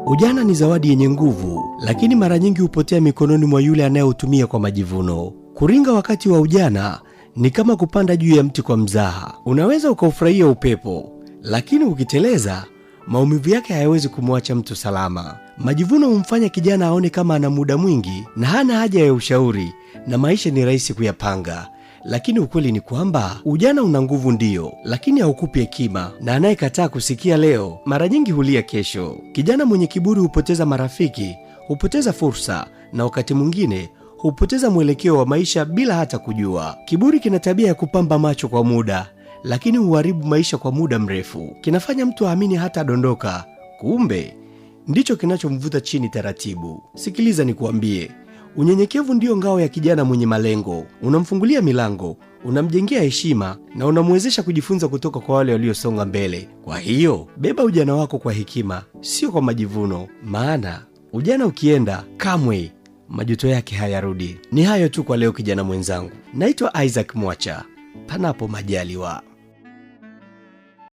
Ujana ni zawadi yenye nguvu, lakini mara nyingi hupotea mikononi mwa yule anayeutumia kwa majivuno. Kuringa wakati wa ujana ni kama kupanda juu ya mti kwa mzaha. Unaweza ukaufurahia upepo, lakini ukiteleza, maumivu yake hayawezi kumwacha mtu salama. Majivuno humfanya kijana aone kama ana muda mwingi na hana haja ya ushauri, na maisha ni rahisi kuyapanga. Lakini ukweli ni kwamba ujana una nguvu ndiyo, lakini haukupi hekima, na anayekataa kusikia leo mara nyingi hulia kesho. Kijana mwenye kiburi hupoteza marafiki, hupoteza fursa, na wakati mwingine hupoteza mwelekeo wa maisha bila hata kujua. Kiburi kina tabia ya kupamba macho kwa muda, lakini huharibu maisha kwa muda mrefu. Kinafanya mtu aamini hata dondoka, kumbe ndicho kinachomvuta chini taratibu. Sikiliza nikuambie, unyenyekevu ndio ngao ya kijana mwenye malengo. Unamfungulia milango, unamjengea heshima, na unamwezesha kujifunza kutoka kwa wale waliosonga mbele. Kwa hiyo, beba ujana wako kwa hekima, sio kwa majivuno, maana ujana ukienda, kamwe majuto yake hayarudi. Ni hayo tu kwa leo kijana mwenzangu. Naitwa Isaac Mwacha. Panapo majaliwa.